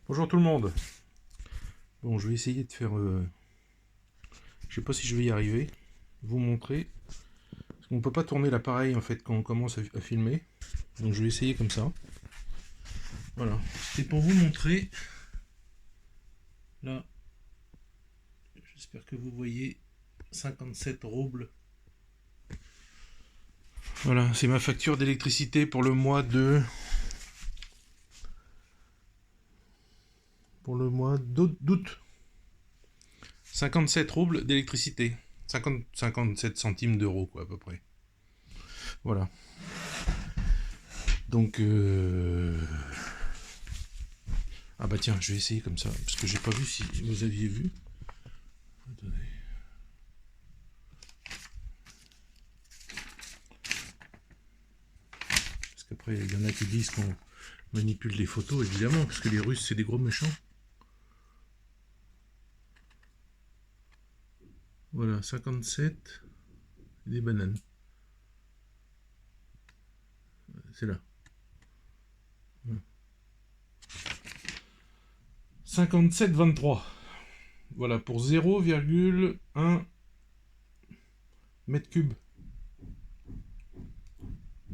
Bonjour tout le monde. Bon, je vais essayer de faire... je sais pas si je vais y arriver. Vous montrer. Parce qu'on peut pas tourner l'appareil en fait quand on commence à filmer. Donc je vais essayer comme ça. Voilà. C'est pour vous montrer. Là. J'espère que vous voyez 57 roubles. Voilà, c'est ma facture d'électricité pour le mois de... d'août. 57 roubles d'électricité. 57 centimes d'euros, quoi, à peu près. Voilà. Donc, ah bah tiens, je vais essayer comme ça, parce que j'ai pas vu si vous aviez vu. Attendez. Parce qu'après, il y en a qui disent qu'on manipule les photos, évidemment, parce que les Russes, c'est des gros méchants. Voilà, 57, des bananes. C'est là. 57,23. Voilà, pour 0,1 mètre cube.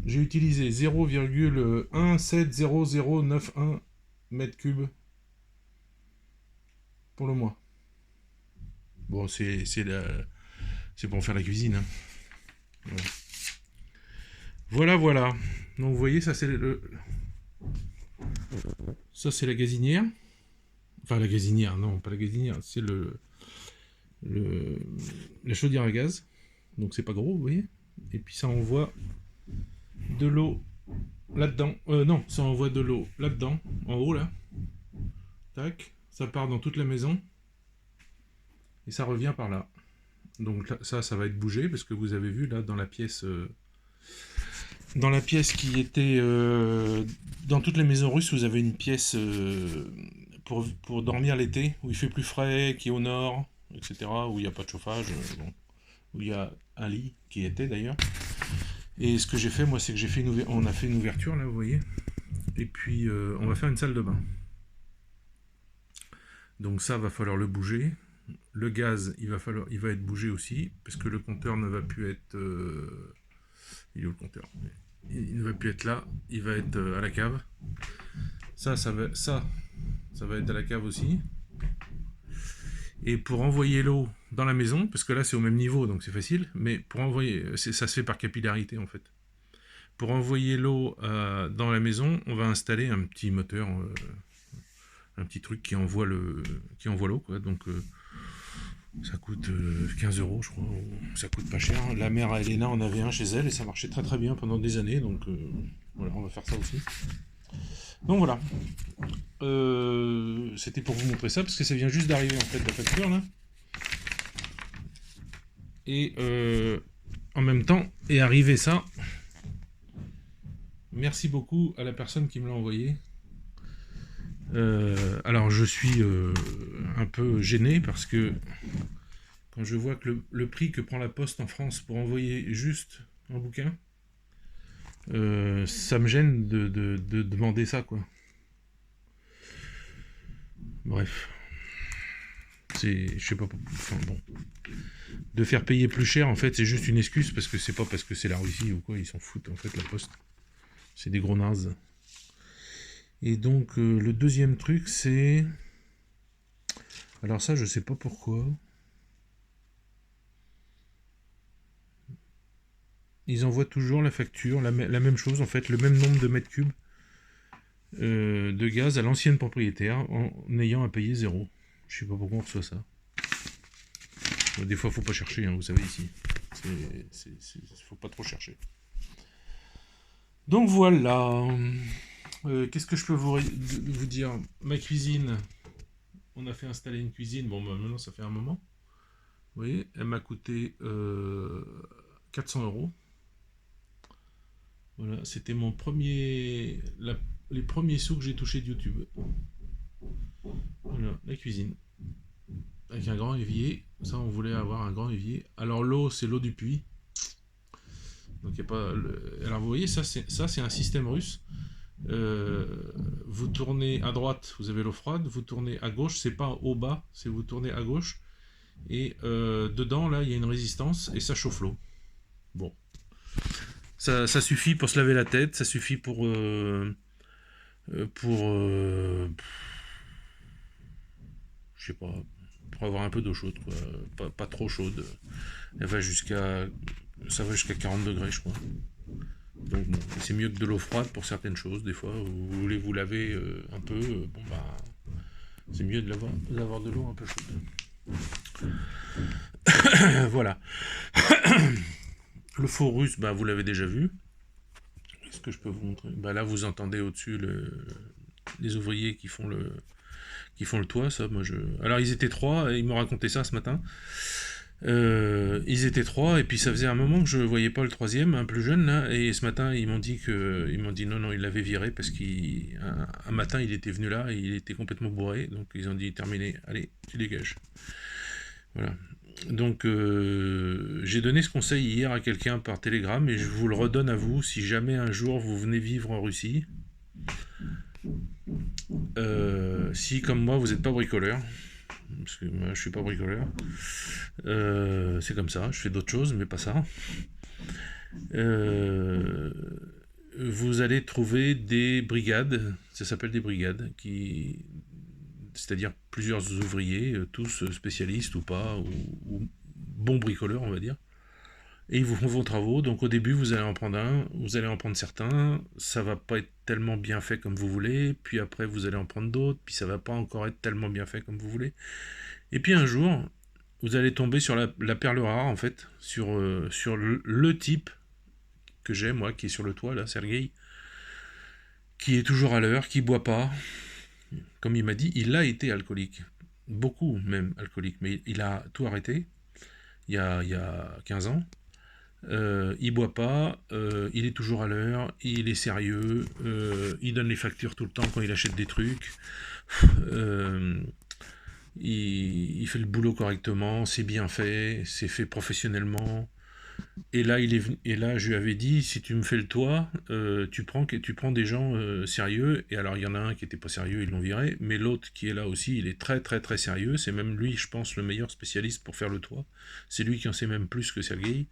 J'ai utilisé 0,170091 mètre cube pour le mois. Bon, c'est pour faire la cuisine. Hein. Voilà. Voilà. Donc vous voyez, ça c'est ça c'est la gazinière. Enfin la gazinière, non, pas la gazinière, c'est la chaudière à gaz. Donc c'est pas gros, vous voyez. Et puis ça envoie de l'eau là-dedans. Non, ça envoie de l'eau là-dedans, en haut là. Tac, ça part dans toute la maison. Et ça revient par là. Donc là, ça va être bougé, parce que vous avez vu là dans la pièce... dans la pièce qui était... dans toutes les maisons russes, vous avez une pièce pour dormir l'été, où il fait plus frais, qui est au nord, etc., où il n'y a pas de chauffage, bon, où il y a un lit, qui était d'ailleurs. Et ce que j'ai fait, moi, c'est que on a fait une ouverture, là, vous voyez. Et puis, on va faire une salle de bain. Donc ça, va falloir le bouger. Le gaz, il va être bougé aussi, parce que le compteur ne va plus être... il est où le compteur? Il ne va plus être là, il va être à la cave. Ça va être à la cave aussi. Et pour envoyer l'eau dans la maison, parce que là c'est au même niveau, donc c'est facile, mais pour envoyer, ça se fait par capillarité en fait. Pour envoyer l'eau dans la maison, on va installer un petit moteur, un petit truc qui envoie l'eau, quoi. Donc ça coûte 15 euros, je crois. Ça coûte pas cher. La mère Elena en avait un chez elle et ça marchait très très bien pendant des années, donc voilà, on va faire ça aussi. Donc voilà. C'était pour vous montrer ça, parce que ça vient juste d'arriver en fait, la facture là. Et en même temps est arrivé ça. Merci beaucoup à la personne qui me l'a envoyé. Alors je suis un peu gêné parce que quand je vois que le prix que prend la Poste en France pour envoyer juste un bouquin, ça me gêne de demander ça, quoi. Bref. Je sais pas, enfin bon. De faire payer plus cher, en fait, c'est juste une excuse, parce que c'est pas parce que c'est la Russie ou quoi, ils s'en foutent, en fait, la Poste. C'est des gros nazes. Et donc, le deuxième truc, c'est... Alors ça, je sais pas pourquoi. Ils envoient toujours la facture, la même chose, en fait, le même nombre de mètres cubes de gaz à l'ancienne propriétaire, en ayant à payer 0. Je sais pas pourquoi on reçoit ça. Des fois, faut pas chercher, hein, vous savez, ici. Faut pas trop chercher. Donc voilà. Qu'est-ce que je peux vous dire? Ma cuisine, on a fait installer une cuisine. Bon, bah, maintenant, ça fait un moment. Vous voyez, elle m'a coûté 400 euros. Voilà, c'était mon premier... les premiers sous que j'ai touchés de YouTube. Voilà, la cuisine. Avec un grand évier. Ça, on voulait avoir un grand évier. Alors l'eau, c'est l'eau du puits. Donc il y a pas. Alors vous voyez, ça c'est un système russe. Euh, vous tournez à droite, vous avez l'eau froide, vous tournez à gauche, c'est pas au bas, c'est vous tournez à gauche, et dedans, là, il y a une résistance, et ça chauffe l'eau. Bon. Ça suffit pour se laver la tête, ça suffit pour je sais pas, pour avoir un peu d'eau chaude, quoi. Pas trop chaude. Elle va jusqu'à, ça va jusqu'à 40 degrés, je crois. Donc bon, c'est mieux que de l'eau froide pour certaines choses. Des fois, vous voulez vous laver un peu, bon bah, c'est mieux d'avoir de l'eau un peu chaude. Voilà. Le four russe, bah, vous l'avez déjà vu. Qu'est-ce que je peux vous montrer? Bah, là, vous entendez au-dessus les ouvriers qui font le toit. Ça, moi, Alors, ils étaient trois, et ils m'ont raconté ça ce matin. Ils étaient trois, et puis ça faisait un moment que je voyais pas le troisième, un plus jeune là, et ce matin ils m'ont dit non, il l'avait viré parce qu'un matin il était venu là et il était complètement bourré, donc ils ont dit terminé, allez tu dégages. Voilà. Donc j'ai donné ce conseil hier à quelqu'un par télégramme et je vous le redonne à vous si jamais un jour vous venez vivre en Russie. Si comme moi vous n'êtes pas bricoleur, parce que moi je suis pas bricoleur, c'est comme ça, je fais d'autres choses mais pas ça. Euh, vous allez trouver des brigades, ça s'appelle des brigades, c'est-à-dire plusieurs ouvriers, tous spécialistes ou pas, ou bons bricoleurs on va dire, et ils vous font vos travaux. Donc au début vous allez en prendre un, vous allez en prendre certains, ça va pas être tellement bien fait comme vous voulez, puis après vous allez en prendre d'autres, puis ça va pas encore être tellement bien fait comme vous voulez. Et puis un jour, vous allez tomber sur la perle rare en fait, sur le type que j'ai, moi, qui est sur le toit, là, Sergueï, qui est toujours à l'heure, qui boit pas. Comme il m'a dit, il a été alcoolique. Beaucoup, même, alcoolique. Mais il a tout arrêté, il y a 15 ans. Il boit pas, il est toujours à l'heure, il est sérieux, il donne les factures tout le temps quand il achète des trucs. Euh, il fait le boulot correctement, c'est bien fait, c'est fait professionnellement. Et là, je lui avais dit, si tu me fais le toit, tu prends des gens sérieux. Et alors, il y en a un qui était pas sérieux, ils l'ont viré. Mais l'autre qui est là aussi, il est très très très sérieux. C'est même lui, je pense, le meilleur spécialiste pour faire le toit. C'est lui qui en sait même plus que Sergueï.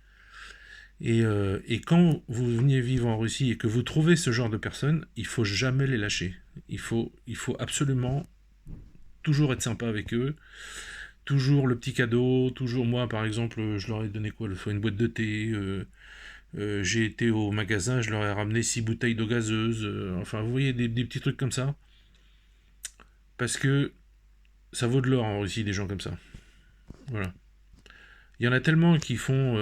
Et quand vous veniez vivre en Russie et que vous trouvez ce genre de personnes, il faut jamais les lâcher. Il faut absolument toujours être sympa avec eux. Toujours le petit cadeau, toujours moi par exemple, je leur ai donné quoi, une boîte de thé, j'ai été au magasin, je leur ai ramené 6 bouteilles d'eau gazeuse, enfin vous voyez des petits trucs comme ça, parce que ça vaut de l'or en Russie des gens comme ça. Voilà. Il y en a tellement qui font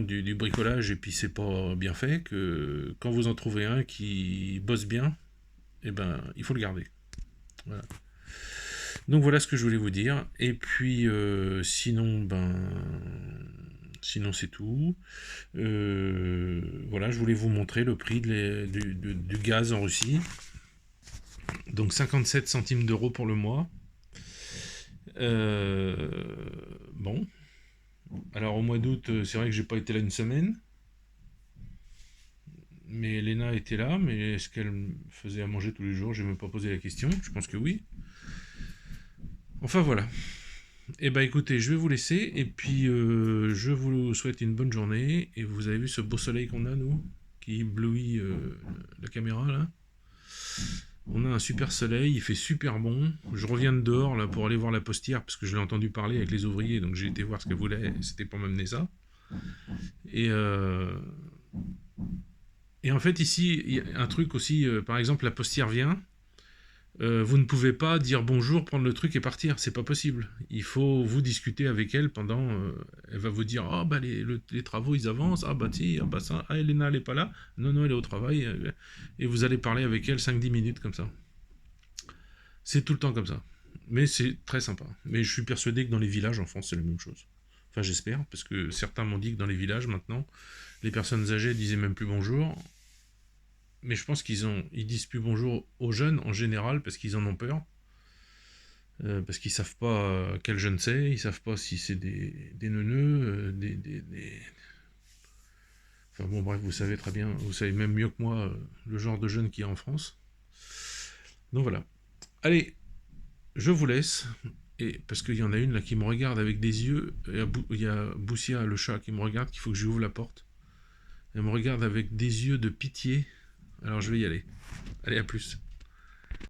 du bricolage et puis c'est pas bien fait que quand vous en trouvez un qui bosse bien, eh ben il faut le garder. Voilà. Donc voilà ce que je voulais vous dire. Et puis sinon c'est tout. Voilà, je voulais vous montrer le prix du gaz en Russie. Donc 57 centimes d'euros pour le mois. Euh, bon. Alors au mois d'août, c'est vrai que j'ai pas été là une semaine. Mais Léna était là, mais est-ce qu'elle me faisait à manger tous les jours? J'ai même pas posé la question. Je pense que oui. Enfin voilà. Eh ben écoutez, je vais vous laisser et puis je vous souhaite une bonne journée. Et vous avez vu ce beau soleil qu'on a nous, qui éblouit la caméra là. On a un super soleil, il fait super bon. Je reviens de dehors là pour aller voir la postière parce que je l'ai entendu parler avec les ouvriers, donc j'ai été voir ce qu'elle voulait. C'était pour m'amener ça. Et et en fait ici il y a un truc aussi. Par exemple, la postière vient. Vous ne pouvez pas dire bonjour, prendre le truc et partir, c'est pas possible. Il faut vous discuter avec elle pendant. Elle va vous dire ah bah les travaux ils avancent, ah bah si, ah bah ça, ah Elena elle est pas là, non non elle est au travail, et vous allez parler avec elle 5-10 minutes comme ça. C'est tout le temps comme ça. Mais c'est très sympa. Mais je suis persuadé que dans les villages en France c'est la même chose. Enfin j'espère, parce que certains m'ont dit que dans les villages maintenant, les personnes âgées disaient même plus bonjour. Mais je pense ils disent plus bonjour aux jeunes en général parce qu'ils en ont peur. Parce qu'ils savent pas quel jeune c'est, ils savent pas si c'est des neuneux, Enfin bon, bref, vous savez très bien, vous savez même mieux que moi le genre de jeunes qu'il y a en France. Donc voilà. Allez, je vous laisse. Et parce qu'il y en a une là qui me regarde avec des yeux. Il y a Boussia, le chat, qui me regarde, qu'il faut que je lui ouvre la porte. Elle me regarde avec des yeux de pitié. Alors je vais y aller. Allez, à plus.